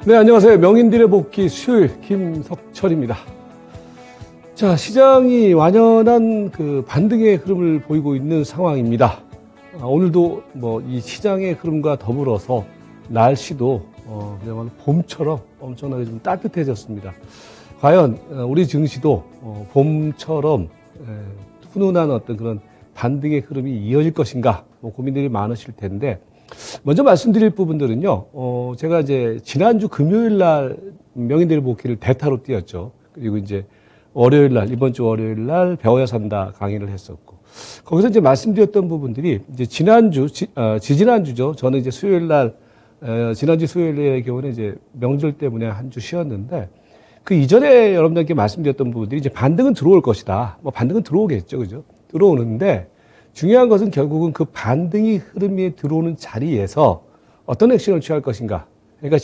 네, 안녕하세요. 명인들의 복귀 수요일 김석철입니다. 자, 시장이 완연한 그 반등의 흐름을 보이고 있는 상황입니다. 오늘도 이 시장의 흐름과 더불어서 날씨도 그야말로 봄처럼 엄청나게 좀 따뜻해졌습니다. 과연 우리 증시도 봄처럼 훈훈한 어떤 그런 반등의 흐름이 이어질 것인가 고민들이 많으실 텐데, 먼저 말씀드릴 부분들은요, 제가 이제 지난주 금요일 날 명인들의 복귀를 대타로 띄웠죠. 그리고 이제 월요일 날, 이번 주 월요일 날 배워야 산다 강의를 했었고, 거기서 이제 말씀드렸던 부분들이 이제 지지난주죠. 저는 이제 수요일 날, 지난주 수요일의 경우는 이제 명절 때문에 한 주 쉬었는데, 그 이전에 여러분들께 말씀드렸던 부분들이 이제 반등은 들어올 것이다. 반등은 들어오겠죠. 그죠? 들어오는데, 중요한 것은 결국은 그 반등이 흐름에 들어오는 자리에서 어떤 액션을 취할 것인가. 그러니까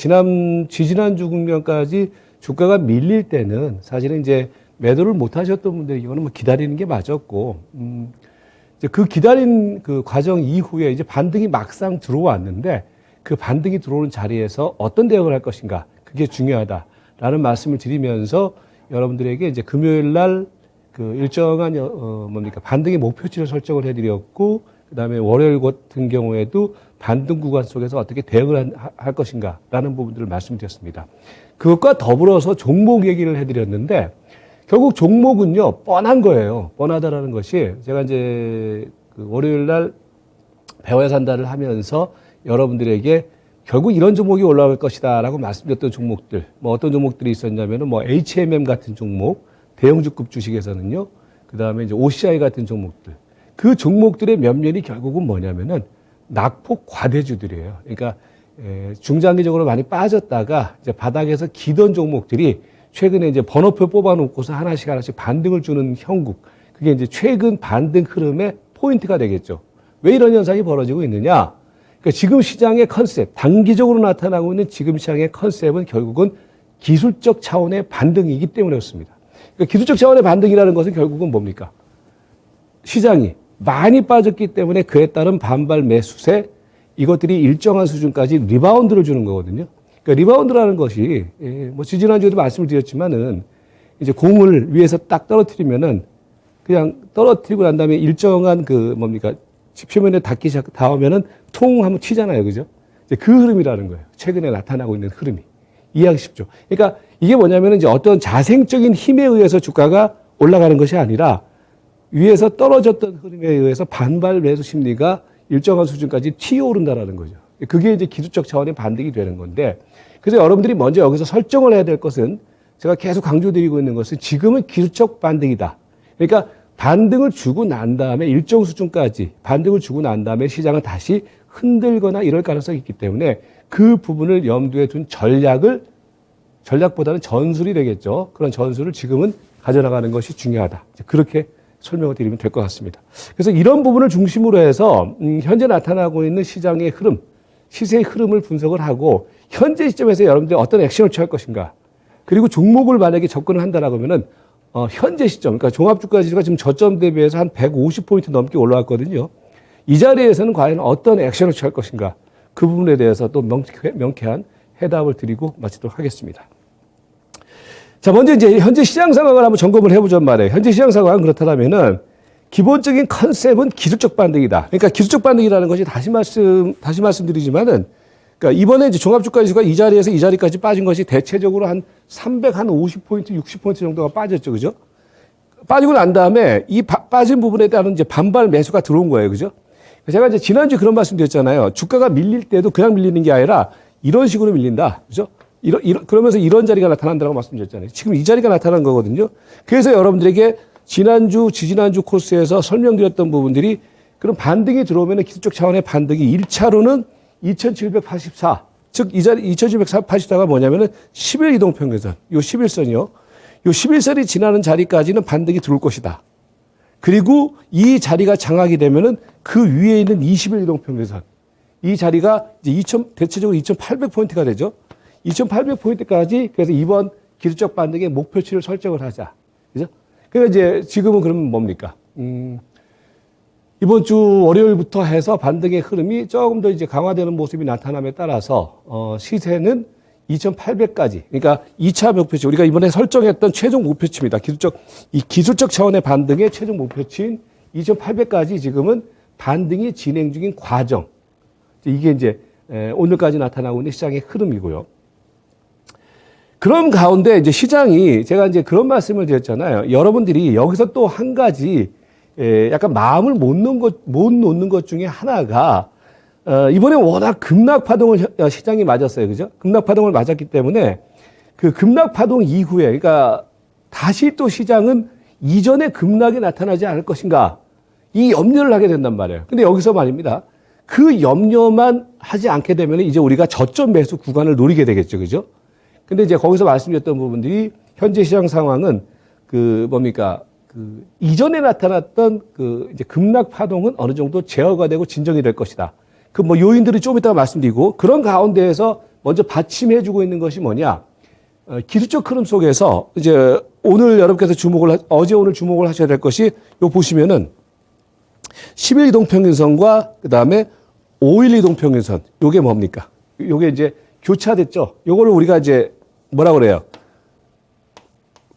지지난주 국면까지 주가가 밀릴 때는 사실은 이제 매도를 못 하셨던 분들이 이거는 기다리는 게 맞았고, 이제 그 기다린 그 과정 이후에 이제 반등이 막상 들어왔는데 그 반등이 들어오는 자리에서 어떤 대응을 할 것인가. 그게 중요하다라는 말씀을 드리면서 여러분들에게 이제 금요일 날 그 일정한 반등의 목표치를 설정을 해드렸고, 그다음에 월요일 같은 경우에도 반등 구간 속에서 어떻게 대응을 할 것인가라는 부분들을 말씀드렸습니다. 그것과 더불어서 종목 얘기를 해드렸는데, 결국 종목은요 뻔한 거예요. 뻔하다라는 것이 제가 이제 그 월요일 날 배워야 산다를 하면서 여러분들에게 결국 이런 종목이 올라갈 것이다라고 말씀드렸던 종목들, 어떤 종목들이 있었냐면은 HMM 같은 종목. 대형주급 주식에서는요, 그 다음에 이제 OCI 같은 종목들. 그 종목들의 면면이 결국은 뭐냐면은 낙폭 과대주들이에요. 그러니까, 중장기적으로 많이 빠졌다가 이제 바닥에서 기던 종목들이 최근에 이제 번호표 뽑아놓고서 하나씩 반등을 주는 형국. 그게 이제 최근 반등 흐름의 포인트가 되겠죠. 왜 이런 현상이 벌어지고 있느냐? 그러니까 지금 시장의 컨셉, 단기적으로 나타나고 있는 지금 시장의 컨셉은 결국은 기술적 차원의 반등이기 때문에 그렇습니다. 그러니까 기술적 차원의 반등이라는 것은 결국은 뭡니까? 시장이 많이 빠졌기 때문에 그에 따른 반발 매수세, 이것들이 일정한 수준까지 리바운드를 주는 거거든요. 그러니까 리바운드라는 것이, 지지난주에도 말씀을 드렸지만은, 이제 공을 위에서 딱 떨어뜨리면은, 그냥 떨어뜨리고 난 다음에 일정한 표면에 닿으면은 통 하면 튀잖아요. 그죠? 이제 그 흐름이라는 거예요. 최근에 나타나고 있는 흐름이. 이해하기 쉽죠. 그러니까 이게 뭐냐면은 이제 어떤 자생적인 힘에 의해서 주가가 올라가는 것이 아니라 위에서 떨어졌던 흐름에 의해서 반발 매수 심리가 일정한 수준까지 튀어오른다라는 거죠. 그게 이제 기술적 차원의 반등이 되는 건데, 그래서 여러분들이 먼저 여기서 설정을 해야 될 것은, 제가 계속 강조드리고 있는 것은 지금은 기술적 반등이다. 그러니까 반등을 주고 난 다음에 일정 수준까지 반등을 주고 난 다음에 시장은 다시 흔들거나 이럴 가능성이 있기 때문에 그 부분을 염두에 둔 전략보다는 전술이 되겠죠. 그런 전술을 지금은 가져나가는 것이 중요하다. 그렇게 설명을 드리면 될 것 같습니다. 그래서 이런 부분을 중심으로 해서 현재 나타나고 있는 시장의 흐름, 시세의 흐름을 분석을 하고 현재 시점에서 여러분들이 어떤 액션을 취할 것인가. 그리고 종목을 만약에 접근을 한다라고 하면은 현재 시점, 그러니까 종합주가 지수가 지금 저점 대비해서 한 150포인트 넘게 올라왔거든요. 이 자리에서는 과연 어떤 액션을 취할 것인가. 그 부분에 대해서 또 명쾌한 해답을 드리고 마치도록 하겠습니다. 자, 먼저 이제 현재 시장 상황을 한번 점검을 해보자는 말이에요. 현재 시장 상황은 그렇다면은 기본적인 컨셉은 기술적 반등이다. 그러니까 기술적 반등이라는 것이 다시 말씀드리지만은, 그러니까 이번에 이제 종합주가지수가 이 자리에서 이 자리까지 빠진 것이 대체적으로 한 350포인트, 60포인트 정도가 빠졌죠. 그죠? 빠지고 난 다음에 이 빠진 부분에 따른 이제 반발 매수가 들어온 거예요. 그죠? 제가 이제 지난주에 그런 말씀 드렸잖아요. 주가가 밀릴 때도 그냥 밀리는 게 아니라 이런 식으로 밀린다. 그죠? 그러면서 이런 자리가 나타난다고 말씀드렸잖아요. 지금 이 자리가 나타난 거거든요. 그래서 여러분들에게 지지난주 코스에서 설명드렸던 부분들이 그런 반등이 들어오면 기술적 차원의 반등이 1차로는 2784. 즉, 이 자리 2784가 뭐냐면은 10일 이동평균선. 요 11선이요. 요 11선이 지나는 자리까지는 반등이 들어올 것이다. 그리고 이 자리가 장악이 되면은 그 위에 있는 20일 이동평균선. 이 자리가 이제 대체적으로 2800포인트가 되죠. 2800포인트까지 그래서 이번 기술적 반등의 목표치를 설정을 하자. 그죠? 그러니까 이제 지금은 그러면 뭡니까? 이번 주 월요일부터 해서 반등의 흐름이 조금 더 이제 강화되는 모습이 나타남에 따라서 시세는 2,800까지. 그러니까 2차 목표치. 우리가 이번에 설정했던 최종 목표치입니다. 기술적 차원의 반등의 최종 목표치인 2,800까지 지금은 반등이 진행 중인 과정. 이게 이제 오늘까지 나타나고 있는 시장의 흐름이고요. 그런 가운데 이제 시장이 제가 이제 그런 말씀을 드렸잖아요. 여러분들이 여기서 또 한 가지 약간 마음을 못 놓는 것 중에 하나가 이번에 워낙 급락 파동을 시장이 맞았어요. 그죠? 급락 파동을 맞았기 때문에 그 급락 파동 이후에 그러니까 다시 또 시장은 이전의 급락이 나타나지 않을 것인가 이 염려를 하게 된단 말이에요. 근데 여기서 말입니다. 그 염려만 하지 않게 되면 이제 우리가 저점 매수 구간을 노리게 되겠죠. 그죠? 근데 이제 거기서 말씀드렸던 부분들이 현재 시장 상황은 그 이전에 나타났던 이제 급락 파동은 어느 정도 제어가 되고 진정이 될 것이다. 그 뭐 요인들이 좀 이따가 말씀드리고 그런 가운데에서 먼저 받침해주고 있는 것이 뭐냐? 기술적 흐름 속에서 이제 오늘 여러분께서 어제 오늘 주목을 하셔야 될 것이 요 보시면은 10일 이동평균선과 그 다음에 5일 이동평균선. 요게 뭡니까? 요게 이제 교차됐죠? 요거를 우리가 이제 뭐라 그래요?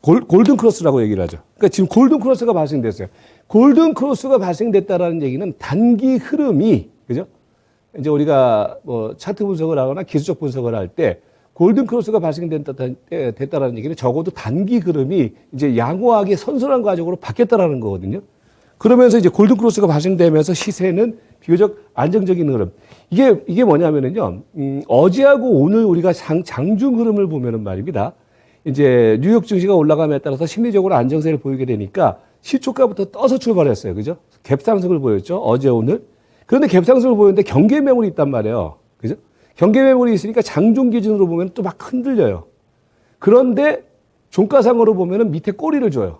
골든 크로스라고 얘기를 하죠. 그러니까 지금 골든 크로스가 발생됐어요. 골든 크로스가 발생됐다라는 얘기는 단기 흐름이, 그죠? 이제 우리가 뭐 차트 분석을 하거나 기술적 분석을 할 때 골든 크로스가 발생됐다라는 얘기는 적어도 단기 흐름이 이제 양호하게 선순환 과정으로 바뀌었다라는 거거든요. 그러면서 이제 골든 크로스가 발생되면서 시세는 비교적 안정적인 흐름. 이게 뭐냐면은요, 어제하고 오늘 우리가 장중 흐름을 보면은 말입니다. 이제 뉴욕 증시가 올라감에 따라서 심리적으로 안정세를 보이게 되니까 시초가부터 떠서 출발했어요. 그죠? 갭상승을 보였죠. 어제 오늘. 그런데 갭상승을 보였는데 경계 매물이 있단 말이에요. 그죠? 경계 매물이 있으니까 장중 기준으로 보면 또 막 흔들려요. 그런데 종가상으로 보면은 밑에 꼬리를 줘요.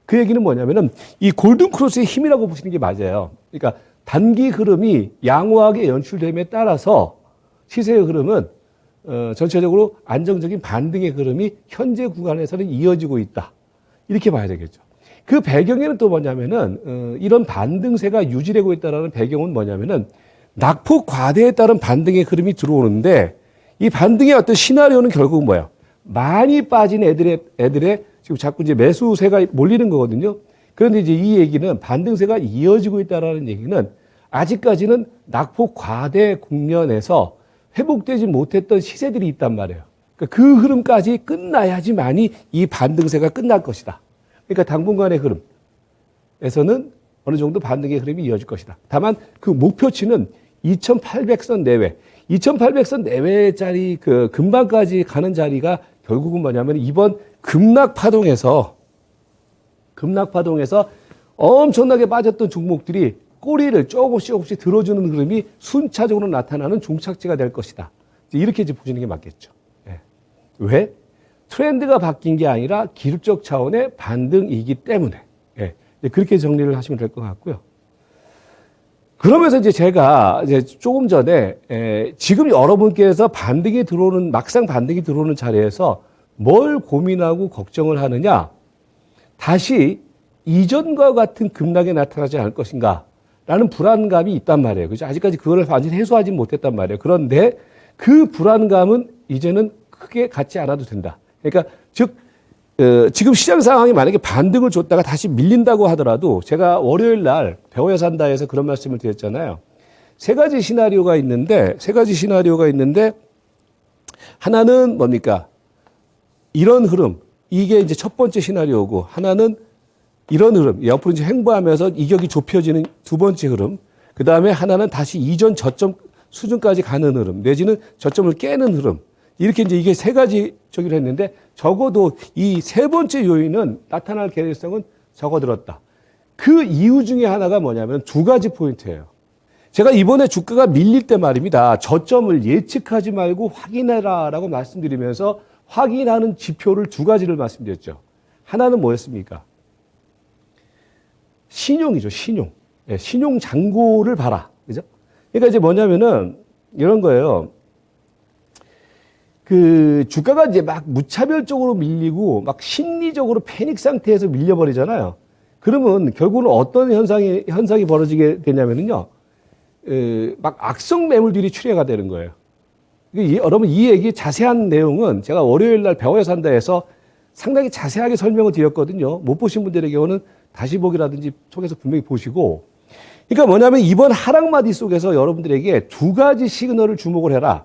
그 얘기는 뭐냐면은 이 골든 크로스의 힘이라고 보시는 게 맞아요. 그러니까 단기 흐름이 양호하게 연출됨에 따라서 시세의 흐름은 전체적으로 안정적인 반등의 흐름이 현재 구간에서는 이어지고 있다. 이렇게 봐야 되겠죠. 그 배경에는 또 뭐냐면은 이런 반등세가 유지되고 있다는 배경은 뭐냐면은 낙폭 과대에 따른 반등의 흐름이 들어오는데 이 반등의 어떤 시나리오는 결국은 뭐예요? 많이 빠진 애들의 지금 자꾸 이제 매수세가 몰리는 거거든요. 그런데 이제 이 얘기는 반등세가 이어지고 있다는 얘기는 아직까지는 낙폭 과대 국면에서 회복되지 못했던 시세들이 있단 말이에요. 그러니까 그 흐름까지 끝나야지만이 이 반등세가 끝날 것이다. 그러니까 당분간의 흐름에서는 어느 정도 반등의 흐름이 이어질 것이다. 다만 그 목표치는 2,800선 내외, 2,800선 내외짜리 그 금방까지 가는 자리가 결국은 뭐냐면 이번 급락 파동에서 엄청나게 빠졌던 종목들이 꼬리를 조금씩 들어주는 흐름이 순차적으로 나타나는 종착지가 될 것이다. 이렇게 이제 보시는 게 맞겠죠. 예. 왜? 트렌드가 바뀐 게 아니라 기술적 차원의 반등이기 때문에. 예. 그렇게 정리를 하시면 될 것 같고요. 그러면서 이제 제가 이제 조금 전에 지금 여러분께서 막상 반등이 들어오는 자리에서 뭘 고민하고 걱정을 하느냐? 다시 이전과 같은 급락이 나타나지 않을 것인가? 라는 불안감이 있단 말이에요. 그죠? 아직까지 그거를 완전히 해소하지 못했단 말이에요. 그런데 그 불안감은 이제는 크게 갖지 않아도 된다. 그러니까 지금 시장 상황이 만약에 반등을 줬다가 다시 밀린다고 하더라도 제가 월요일 날 배워야 산다에서 그런 말씀을 드렸잖아요. 세 가지 시나리오가 있는데 하나는 뭡니까? 이런 흐름. 이게 이제 첫 번째 시나리오고 하나는 이런 흐름. 옆으로 이제 횡보하면서 이격이 좁혀지는 두 번째 흐름. 그 다음에 하나는 다시 이전 저점 수준까지 가는 흐름. 내지는 저점을 깨는 흐름. 이렇게 이제 이게 세 가지 저기를 했는데 적어도 이 세 번째 요인은 나타날 가능성은 적어들었다. 그 이유 중에 하나가 뭐냐면 두 가지 포인트예요. 제가 이번에 주가가 밀릴 때 말입니다. 저점을 예측하지 말고 확인해라라고 말씀드리면서 확인하는 지표를 두 가지를 말씀드렸죠. 하나는 뭐였습니까? 신용이죠, 신용. 네, 신용 잔고를 봐라. 그죠? 그러니까 이제 뭐냐면은 이런 거예요. 그 주가가 이제 막 무차별적으로 밀리고 막 심리적으로 패닉 상태에서 밀려버리잖아요. 그러면 결국은 어떤 현상이 벌어지게 되냐면은요. 막 악성 매물들이 출회가 되는 거예요. 여러분 이 얘기 자세한 내용은 제가 월요일 날 배워야 산다 해서 상당히 자세하게 설명을 드렸거든요. 못 보신 분들의 경우는 다시 보기라든지 통해서 분명히 보시고. 그러니까 뭐냐면 이번 하락마디 속에서 여러분들에게 두 가지 시그널을 주목을 해라.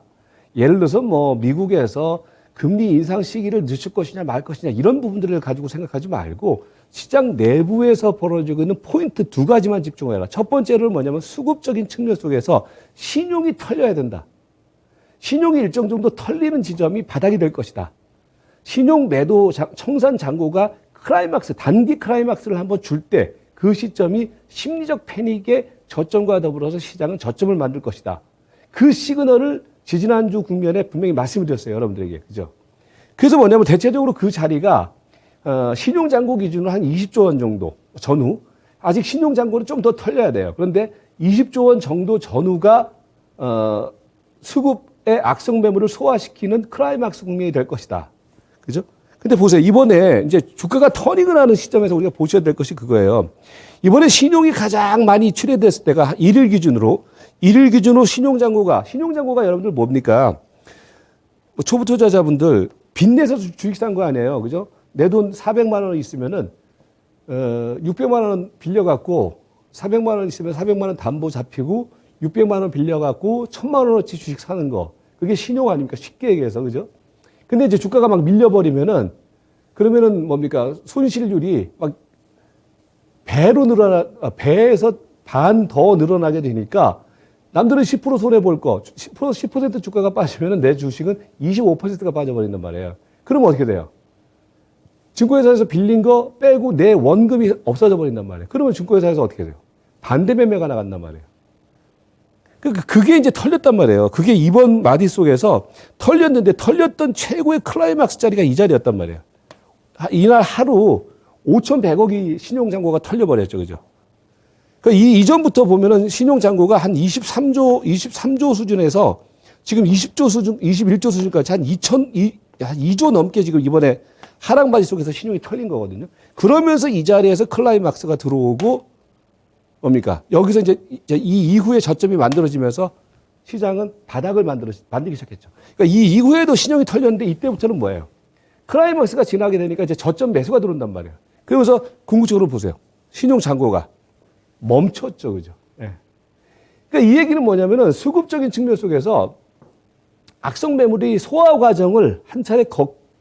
예를 들어서 뭐 미국에서 금리 인상 시기를 늦출 것이냐 말 것이냐 이런 부분들을 가지고 생각하지 말고 시장 내부에서 벌어지고 있는 포인트 두 가지만 집중해라. 첫 번째로는 뭐냐면 수급적인 측면 속에서 신용이 털려야 된다. 신용이 일정 정도 털리는 지점이 바닥이 될 것이다. 신용 매도 청산 잔고가 클라이막스, 단기 클라이막스를 한번 줄 때 그 시점이 심리적 패닉의 저점과 더불어서 시장은 저점을 만들 것이다. 그 시그널을 지지난주 국면에 분명히 말씀을 드렸어요. 여러분들에게. 그죠? 그래서 뭐냐면 대체적으로 그 자리가 신용 잔고 기준으로 한 20조 원 정도 전후, 아직 신용 잔고는 좀 더 털려야 돼요. 그런데 20조 원 정도 전후가 수급의 악성 매물을 소화시키는 클라이막스 국면이 될 것이다. 그죠? 근데 보세요. 이번에 이제 주가가 터닝을 하는 시점에서 우리가 보셔야 될 것이 그거예요. 이번에 신용이 가장 많이 출회됐을 때가 일일 기준으로 신용잔고가 여러분들 뭡니까? 뭐 초보 투자자분들 빚내서 주식 산 거 아니에요. 그죠? 내 돈 400만 원 있으면은 600만 원 빌려갖고 400만 원 있으면 400만 원 담보 잡히고 600만 원 빌려갖고 1000만 원어치 주식 사는 거. 그게 신용 아닙니까? 쉽게 얘기해서. 그죠? 근데 이제 주가가 막 밀려버리면은, 그러면은 뭡니까? 손실률이 막 배에서 반 더 늘어나게 되니까 남들은 10% 손해볼 거, 10% 주가가 빠지면은 내 주식은 25%가 빠져버린단 말이에요. 그러면 어떻게 돼요? 증권회사에서 빌린 거 빼고 내 원금이 없어져 버린단 말이에요. 그러면 증권회사에서 어떻게 돼요? 반대 매매가 나간단 말이에요. 그게 이제 털렸단 말이에요. 그게 이번 마디 속에서 털렸는데 털렸던 최고의 클라이막스 자리가 이 자리였단 말이에요. 이날 하루 5,100억이 신용잔고가 털려버렸죠. 그죠? 그러니까 이전부터 보면은 신용잔고가 한 23조 수준에서 지금 20조 수준, 21조 수준까지 한 2조 넘게 지금 이번에 하락마디 속에서 신용이 털린 거거든요. 그러면서 이 자리에서 클라이막스가 들어오고 뭡니까? 여기서 이제 이 이후에 저점이 만들어지면서 시장은 바닥을 만들기 시작했죠. 그러니까 이 이후에도 신용이 털렸는데 이때부터는 뭐예요? 클라이막스가 지나게 되니까 이제 저점 매수가 들어온단 말이에요. 그러면서 궁극적으로 보세요. 신용 잔고가 멈췄죠. 그죠? 예. 그러니까 이 얘기는 뭐냐면은 수급적인 측면 속에서 악성 매물이 소화 과정을 한 차례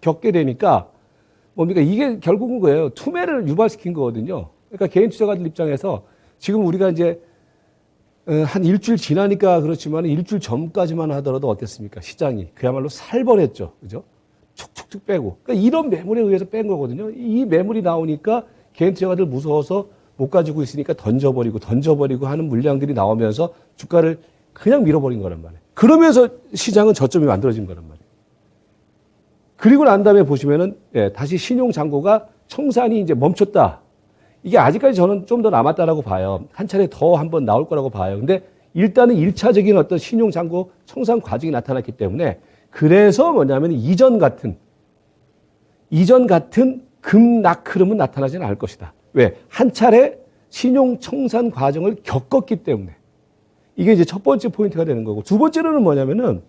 겪게 되니까 뭡니까? 이게 결국은 거예요. 투매를 유발시킨 거거든요. 그러니까 개인 투자가들 입장에서 지금 우리가 이제 한 일주일 지나니까 그렇지만 일주일 전까지만 하더라도 어땠습니까? 시장이 그야말로 살벌했죠. 그죠? 촉촉촉 빼고. 그러니까 이런 매물에 의해서 뺀 거거든요. 이 매물이 나오니까 개인 투자가들 무서워서 못 가지고 있으니까 던져버리고 하는 물량들이 나오면서 주가를 그냥 밀어버린 거란 말이에요. 그러면서 시장은 저점이 만들어진 거란 말이에요. 그리고 난 다음에 보시면은 다시 신용 잔고가 청산이 이제 멈췄다. 이게 아직까지 저는 좀 더 남았다라고 봐요. 한 차례 더 한번 나올 거라고 봐요. 근데 일단은 1차적인 어떤 신용잔고 청산 과정이 나타났기 때문에 그래서 뭐냐면 이전 같은 급락 흐름은 나타나지는 않을 것이다. 왜? 한 차례 신용 청산 과정을 겪었기 때문에. 이게 이제 첫 번째 포인트가 되는 거고. 두 번째로는 뭐냐면은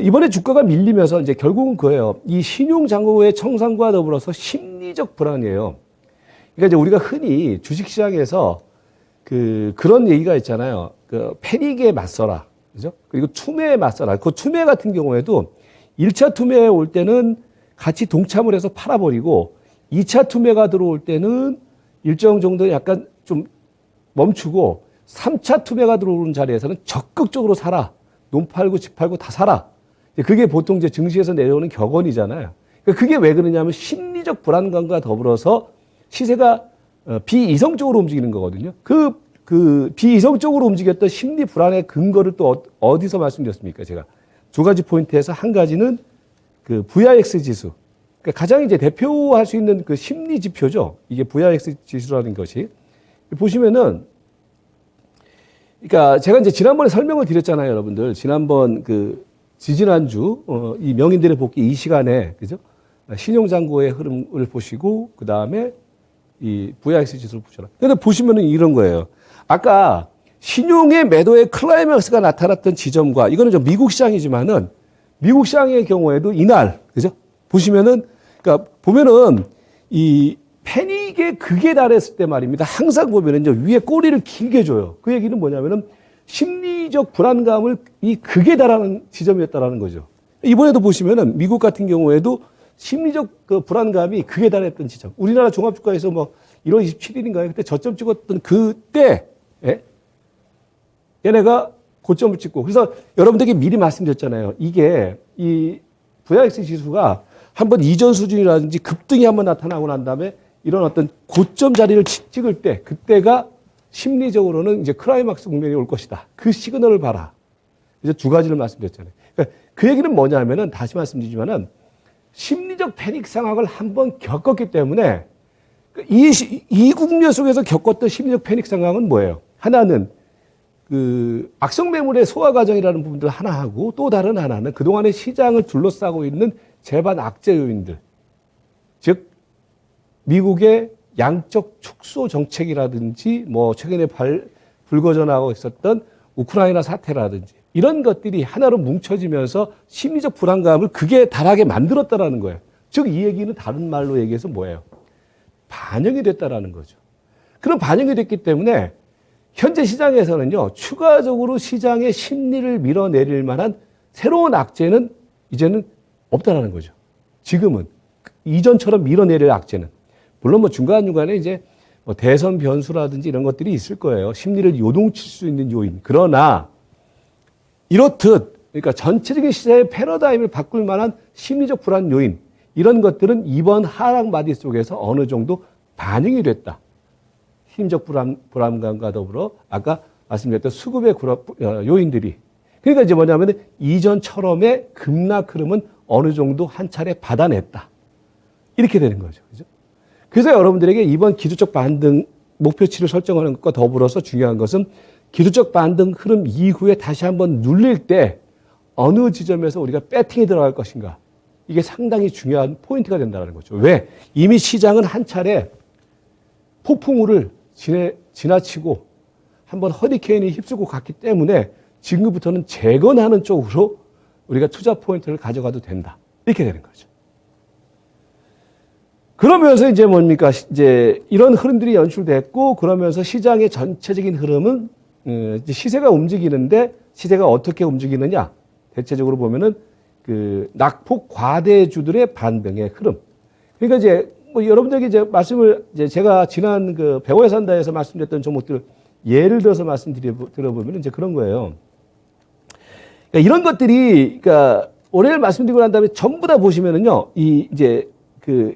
이번에 주가가 밀리면서 이제 결국은 그거예요. 이 신용잔고의 청산과 더불어서 심리적 불안이에요. 그러니까 이제 우리가 흔히 주식시장에서 그런 얘기가 있잖아요. 패닉에 맞서라. 그죠? 그리고 투매에 맞서라. 그 투매 같은 경우에도 1차 투매에 올 때는 같이 동참을 해서 팔아버리고 2차 투매가 들어올 때는 일정 정도 약간 좀 멈추고 3차 투매가 들어오는 자리에서는 적극적으로 사라. 논 팔고 집 팔고 다 사라. 그게 보통 이제 증시에서 내려오는 격언이잖아요. 그러니까 그게 왜 그러냐면 심리적 불안감과 더불어서 시세가 비이성적으로 움직이는 거거든요. 그 비이성적으로 움직였던 심리 불안의 근거를 또 어디서 말씀드렸습니까? 제가 두 가지 포인트에서 한 가지는 그 VIX 지수. 그러니까 가장 이제 대표할 수 있는 그 심리 지표죠. 이게 VIX 지수라는 것이. 보시면은 그러니까 제가 이제 지난번에 설명을 드렸잖아요, 여러분들. 지지난주 이 명인들의 복귀 이 시간에 그죠? 신용잔고의 흐름을 보시고 그 다음에 이 VIX 지수를 보셔라. 근데 보시면은 이런 거예요. 아까 신용의 매도의 클라이맥스가 나타났던 지점과 이거는 좀 미국 시장이지만은 미국 시장의 경우에도 이날 그죠? 보시면은 그러니까 보면은 이 패닉의 극에 달했을 때 말입니다. 항상 보면은 이제 위에 꼬리를 길게 줘요. 그 얘기는 뭐냐면은 심리적 불안감을 이 극에 달하는 지점이었다라는 거죠. 이번에도 보시면은 미국 같은 경우에도 심리적 그 불안감이 극에 달했던 지점. 우리나라 종합주가에서 뭐 1월 27일인가요? 그때 저점 찍었던 그때 얘네가 고점을 찍고 그래서 여러분들에게 미리 말씀드렸잖아요. 이게 이 VIX 지수가 한번 이전 수준이라든지 급등이 한번 나타나고 난 다음에 이런 어떤 고점 자리를 찍을 때 그때가 심리적으로는 이제 클라이막스 국면이 올 것이다. 그 시그널을 봐라. 이제 두 가지를 말씀드렸잖아요. 그러니까 그 얘기는 뭐냐면은 다시 말씀드리지만은 심리적 패닉 상황을 한번 겪었기 때문에 이 국면 속에서 겪었던 심리적 패닉 상황은 뭐예요? 하나는 그 악성 매물의 소화 과정이라는 부분들 하나 하고 또 다른 하나는 그동안의 시장을 둘러싸고 있는 재반 악재 요인들. 즉 미국의 양적 축소 정책이라든지 뭐 최근에 불거져나가고 있었던 우크라이나 사태라든지 이런 것들이 하나로 뭉쳐지면서 심리적 불안감을 극에 달하게 만들었다라는 거예요. 즉 이 얘기는 다른 말로 얘기해서 뭐예요? 반영이 됐다라는 거죠. 그런 반영이 됐기 때문에 현재 시장에서는요, 추가적으로 시장의 심리를 밀어내릴 만한 새로운 악재는 이제는 없다라는 거죠. 지금은 이전처럼 밀어내릴 악재는. 물론 뭐 중간중간에 이제 뭐 대선 변수라든지 이런 것들이 있을 거예요. 심리를 요동칠 수 있는 요인. 그러나 이렇듯 그러니까 전체적인 시장의 패러다임을 바꿀 만한 심리적 불안 요인 이런 것들은 이번 하락 마디 속에서 어느 정도 반영이 됐다. 심리적 불안감과 더불어 아까 말씀드렸던 수급의 요인들이 그러니까 이제 뭐냐면 이전처럼의 급락 흐름은 어느 정도 한 차례 받아냈다. 이렇게 되는 거죠. 그죠? 그래서 여러분들에게 이번 기술적 반등 목표치를 설정하는 것과 더불어서 중요한 것은 기술적 반등 흐름 이후에 다시 한번 눌릴 때 어느 지점에서 우리가 배팅이 들어갈 것인가. 이게 상당히 중요한 포인트가 된다는 거죠. 왜? 이미 시장은 한 차례 폭풍우를 지나치고 한번 허리케인이 휩쓸고 갔기 때문에 지금부터는 재건하는 쪽으로 우리가 투자 포인트를 가져가도 된다. 이렇게 되는 거죠. 그러면서 이제 뭡니까? 이제 이런 흐름들이 연출됐고 그러면서 시장의 전체적인 흐름은 시세가 움직이는데 시세가 어떻게 움직이느냐? 대체적으로 보면은 그 낙폭 과대주들의 반등의 흐름. 그러니까 이제 뭐 여러분들에게 이제 말씀을 이제 제가 지난 그 배워야 산다에서 말씀드렸던 종목들 예를 들어서 들어보면 이제 그런 거예요. 그러니까 이런 것들이 그러니까 올해를 말씀드리고 난 다음에 전부 다 보시면은요, 이 이제 그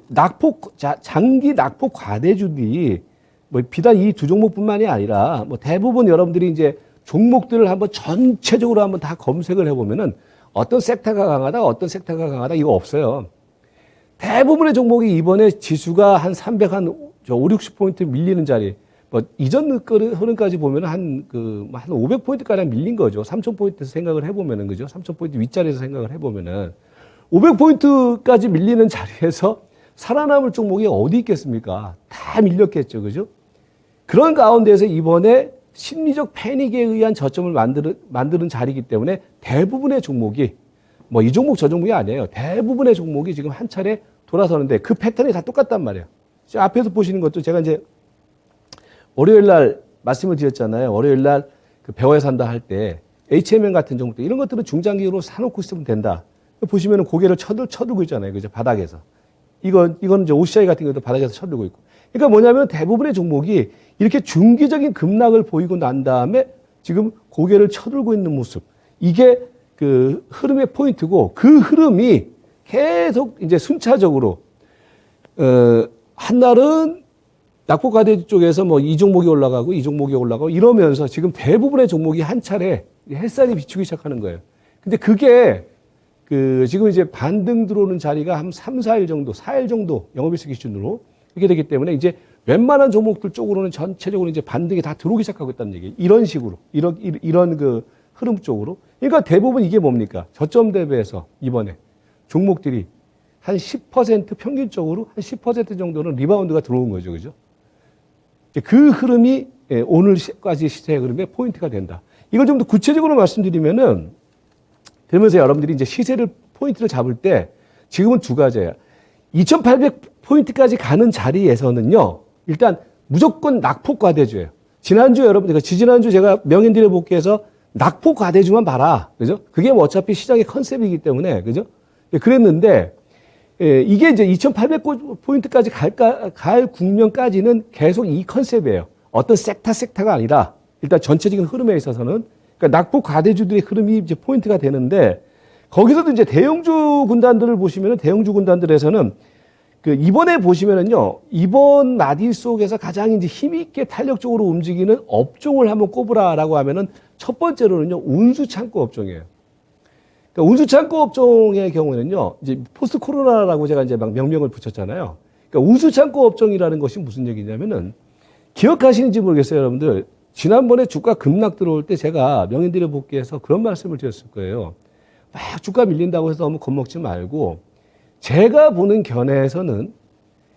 장기 낙폭 과대주들이 뭐 비단 이 두 종목뿐만이 아니라 뭐 대부분 여러분들이 이제 종목들을 한번 전체적으로 한번 다 검색을 해보면은 어떤 섹터가 강하다, 어떤 섹터가 강하다 이거 없어요. 대부분의 종목이 이번에 지수가 한 5, 60포인트 밀리는 자리, 뭐 이전 흐름까지 보면 한 500포인트까지 밀린 거죠. 3,000포인트에서 생각을 해보면은 그죠? 3,000포인트 윗자리에서 생각을 해보면은 500포인트까지 밀리는 자리에서 살아남을 종목이 어디 있겠습니까? 다 밀렸겠죠. 그죠? 그런 가운데서 이번에 심리적 패닉에 의한 저점을 만드는 자리이기 때문에 대부분의 종목이 뭐 이 종목 저 종목이 아니에요. 대부분의 종목이 지금 한 차례 돌아서는데 그 패턴이 다 똑같단 말이에요. 앞에서 보시는 것도 제가 이제 월요일 날 말씀을 드렸잖아요. 월요일 날 그 배워야 산다 할 때 HMM 같은 종목들 이런 것들은 중장기로 사놓고 있으면 된다. 보시면은 고개를 쳐들고 있잖아요. 그죠? 바닥에서. 이건 이제 OCI 같은 경우도 바닥에서 쳐들고 있고. 그러니까 뭐냐면 대부분의 종목이 이렇게 중기적인 급락을 보이고 난 다음에 지금 고개를 쳐들고 있는 모습. 이게 그 흐름의 포인트고 그 흐름이 계속 이제 순차적으로, 한날은 낙폭과대 쪽에서 뭐 이 종목이 올라가고 이 종목이 올라가고 이러면서 지금 대부분의 종목이 한 차례 햇살이 비추기 시작하는 거예요. 근데 그게 지금 이제 반등 들어오는 자리가 한 3, 4일 정도, 4일 정도 영업일수 기준으로 이렇게 되기 때문에 이제 웬만한 종목들 쪽으로는 전체적으로 이제 반등이 다 들어오기 시작하고 있다는 얘기예요. 이런 식으로. 이런 그 흐름 쪽으로. 그러니까 대부분 이게 뭡니까? 저점 대비해서 이번에 종목들이 한 10% 평균적으로 한 10% 정도는 리바운드가 들어온 거죠. 그죠? 그 흐름이 오늘까지 시세 흐름의 포인트가 된다. 이걸 좀 더 구체적으로 말씀드리면은, 그러면서 여러분들이 이제 시세를 포인트를 잡을 때 지금은 두 가지예요. 2,800포인트까지 가는 자리에서는요, 일단 무조건 낙폭 과대주예요. 지난주 여러분들, 지난주 제가 명인들의복귀에서 낙폭 과대주만 봐라. 그죠? 그게 뭐 어차피 시장의 컨셉이기 때문에, 그죠? 그랬는데, 이게 이제 2,800포인트까지 갈 국면까지는 계속 이 컨셉이에요. 어떤 섹터가 아니라, 일단 전체적인 흐름에 있어서는, 그러니까 낙폭 과대주들의 흐름이 이제 포인트가 되는데, 거기서도 이제 대형주 군단들을 보시면은, 대형주 군단들에서는, 이번에 보시면은요, 이번 마디 속에서 가장 이제 힘있게 탄력적으로 움직이는 업종을 한번 꼽으라라고 하면은, 첫 번째로는요, 운수창고 업종이에요. 그러니까 운수창고 업종의 경우에는요, 이제 포스트 코로나라고 제가 이제 막 명명을 붙였잖아요. 그러니까 운수창고 업종이라는 것이 무슨 얘기냐면은, 기억하시는지 모르겠어요, 여러분들. 지난번에 주가 급락 들어올 때 제가 명인들의 복귀에서 그런 말씀을 드렸을 거예요. 막 주가 밀린다고 해서 너무 겁먹지 말고, 제가 보는 견해에서는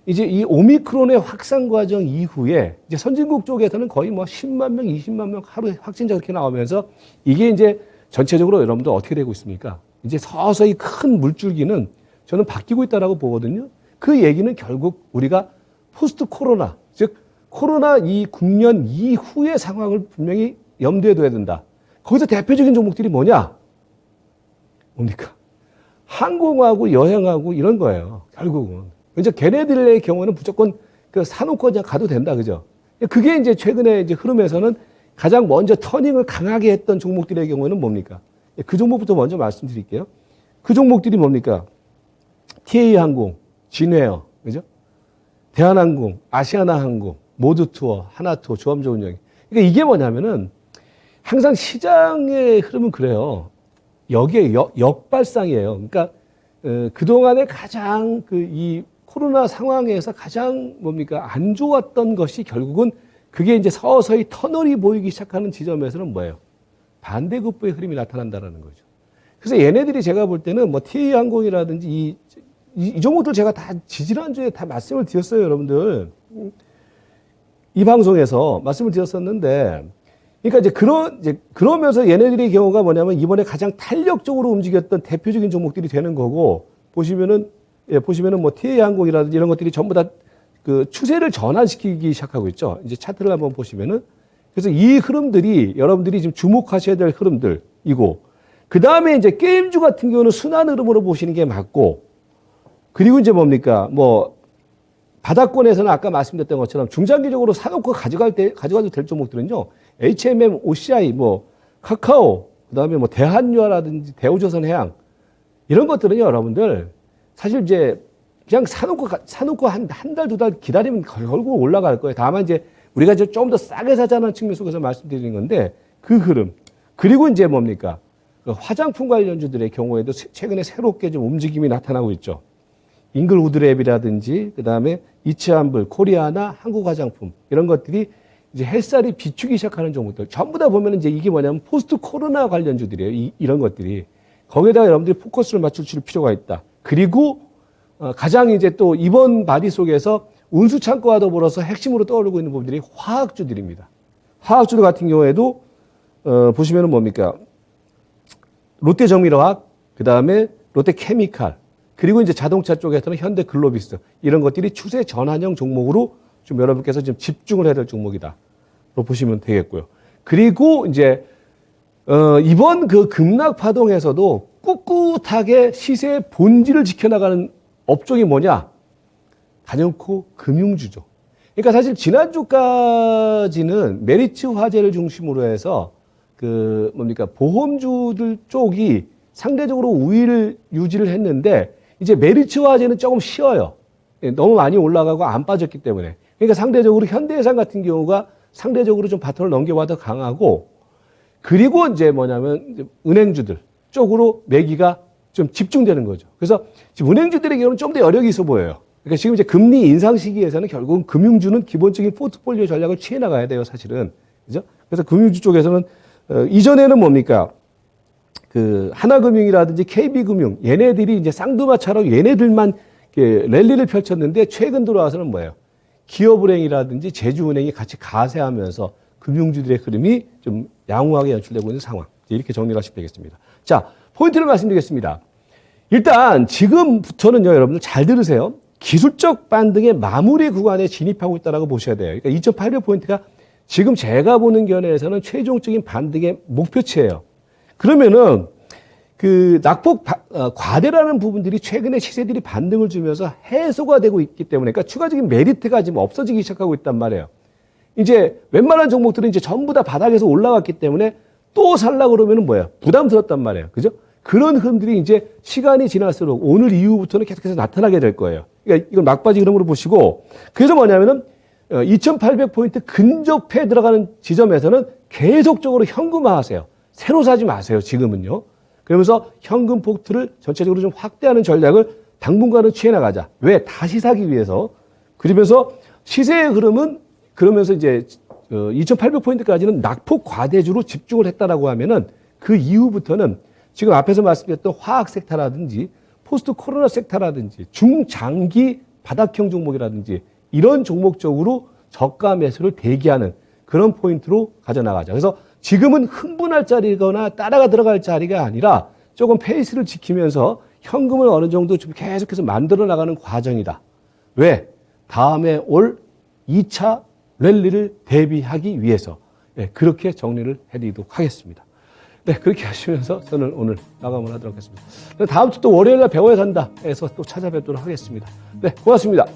이제 이 오미크론의 확산 과정 이후에 이제 선진국 쪽에서는 거의 뭐 10만 명, 20만 명 하루에 확진자 그렇게 나오면서 이게 이제 전체적으로 여러분들 어떻게 되고 있습니까? 이제 서서히 큰 물줄기는 저는 바뀌고 있다라고 보거든요. 그 얘기는 결국 우리가 포스트 코로나, 즉 코로나 이 국면 이후의 상황을 분명히 염두에 둬야 된다. 거기서 대표적인 종목들이 뭐냐? 뭡니까? 항공하고 여행하고 이런 거예요. 결국은. 이제 걔네들의 경우는 무조건 사놓고 그냥 가도 된다. 그죠? 그게 이제 최근에 이제 흐름에서는 가장 먼저 터닝을 강하게 했던 종목들의 경우는 뭡니까? 그 종목부터 먼저 말씀드릴게요. 그 종목들이 뭡니까? TA항공, 진에어, 그죠? 대한항공, 아시아나항공, 모두투어, 하나투어, 조합조운영. 그러니까 이게 뭐냐면은 항상 시장의 흐름은 그래요. 여기에 역발상이에요. 그러니까 그동안에 가장 이 코로나 상황에서 가장 뭡니까? 안 좋았던 것이 결국은 그게 이제 서서히 터널이 보이기 시작하는 지점에서는 뭐예요? 반대급부의 흐름이 나타난다는 거죠. 그래서 얘네들이 제가 볼 때는 뭐 TA항공이라든지 이 종목들 제가 다 지지난주에 다 말씀을 드렸어요, 여러분들. 이 방송에서 말씀을 드렸었는데, 그러니까 이제 그러면서 얘네들의 경우가 뭐냐면 이번에 가장 탄력적으로 움직였던 대표적인 종목들이 되는 거고, 보시면은 뭐 TA항공이라든지 이런 것들이 전부 다 그 추세를 전환시키기 시작하고 있죠. 이제 차트를 한번 보시면은. 그래서 이 흐름들이 여러분들이 지금 주목하셔야 될 흐름들이고, 그 다음에 이제 게임주 같은 경우는 순환 흐름으로 보시는 게 맞고, 그리고 이제 뭡니까? 뭐, 바닥권에서는 아까 말씀드렸던 것처럼 중장기적으로 사놓고 가져가도 될 종목들은요, HMM, OCI, 뭐, 카카오, 그 다음에 뭐, 대한유화라든지 대우조선해양, 이런 것들은요, 여러분들, 사실 이제, 그냥 사놓고 한 달, 두 달 기다리면 결국 올라갈 거예요. 다만 이제, 우리가 이제 좀 더 싸게 사자는 측면 속에서 말씀드리는 건데, 그 흐름. 그리고 이제 뭡니까? 그 화장품 관련주들의 경우에도 최근에 새롭게 좀 움직임이 나타나고 있죠. 잉글우드랩이라든지, 그 다음에 이치한불, 코리아나, 한국화장품, 이런 것들이 이제 햇살이 비추기 시작하는 종목들. 전부 다 보면 이제 이게 뭐냐면 포스트 코로나 관련주들이에요. 이런 것들이. 거기에다가 여러분들이 포커스를 맞출 필요가 있다. 그리고 가장 이제 또 이번 바디 속에서 운수창고와 더불어서 핵심으로 떠오르고 있는 부분들이 화학주들입니다. 화학주들 같은 경우에도, 보시면은 뭡니까? 롯데정밀화학, 그 다음에 롯데케미칼, 그리고 이제 자동차 쪽에서는 현대글로비스, 이런 것들이 추세 전환형 종목으로 좀 여러분께서 좀 집중을 해야 될 종목이다. 로 보시면 되겠고요. 그리고 이제, 이번 그 급락 파동에서도 꿋꿋하게 시세의 본질을 지켜나가는 업종이 뭐냐? 단연코 금융주죠. 그러니까 사실 지난주까지는 메리츠 화재를 중심으로 해서 보험주들 쪽이 상대적으로 우위를 유지를 했는데 이제 메리츠 화재는 조금 쉬어요. 너무 많이 올라가고 안 빠졌기 때문에. 그러니까 상대적으로 현대해상 같은 경우가 상대적으로 좀 바텀을 넘겨봐 더 강하고 그리고 이제 뭐냐면 은행주들 쪽으로 매기가 좀 집중되는 거죠. 그래서 지금 은행주들의 경우는 좀 더 여력이 있어 보여요. 그러니까 지금 이제 금리 인상 시기에서는 결국은 금융주는 기본적인 포트폴리오 전략을 취해 나가야 돼요, 사실은. 그죠? 그래서 금융주 쪽에서는, 이전에는 뭡니까? 하나금융이라든지 KB금융, 얘네들이 이제 쌍두마차로 얘네들만 랠리를 펼쳤는데 최근 들어와서는 뭐예요? 기업은행이라든지 제주은행이 같이 가세하면서 금융주들의 흐름이 좀 양호하게 연출되고 있는 상황. 이렇게 정리를 하시면 되겠습니다. 자, 포인트를 말씀드리겠습니다. 일단 지금부터는요, 여러분들 잘 들으세요. 기술적 반등의 마무리 구간에 진입하고 있다고 보셔야 돼요. 그러니까 2,800포인트가 지금 제가 보는 견해에서는 최종적인 반등의 목표치예요. 그러면은 그 낙폭 과대라는 부분들이 최근에 시세들이 반등을 주면서 해소가 되고 있기 때문에, 그러니까 추가적인 메리트가 지금 없어지기 시작하고 있단 말이에요. 이제 웬만한 종목들은 이제 전부 다 바닥에서 올라왔기 때문에 또 살려고 그러면은 뭐예요? 부담스럽단 말이에요. 그죠? 그런 흐름들이 이제 시간이 지날수록 오늘 이후부터는 계속해서 나타나게 될 거예요. 그러니까 이걸 막바지 흐름으로 보시고, 그래서 뭐냐면은 2,800포인트 근접해 들어가는 지점에서는 계속적으로 현금화하세요. 새로 사지 마세요, 지금은요. 그러면서 현금 포트를 전체적으로 좀 확대하는 전략을 당분간은 취해 나가자. 왜? 다시 사기 위해서. 그러면서 시세의 흐름은 그러면서 이제 2,800포인트까지는 낙폭 과대주로 집중을 했다라고 하면은 그 이후부터는 지금 앞에서 말씀드렸던 화학 섹터라든지 포스트 코로나 섹터라든지 중장기 바닥형 종목이라든지 이런 종목 쪽으로 저가 매수를 대기하는 그런 포인트로 가져나가자. 그래서 지금은 흥분할 자리거나 따라가 들어갈 자리가 아니라 조금 페이스를 지키면서 현금을 어느 정도 좀 계속해서 만들어 나가는 과정이다. 왜? 다음에 올 2차 랠리를 대비하기 위해서. 네, 그렇게 정리를 해드리도록 하겠습니다. 네, 그렇게 하시면서 저는 오늘 마감을 하도록 하겠습니다. 다음 주 또 월요일 날 배워야 산다 해서 또 찾아뵙도록 하겠습니다. 네, 고맙습니다.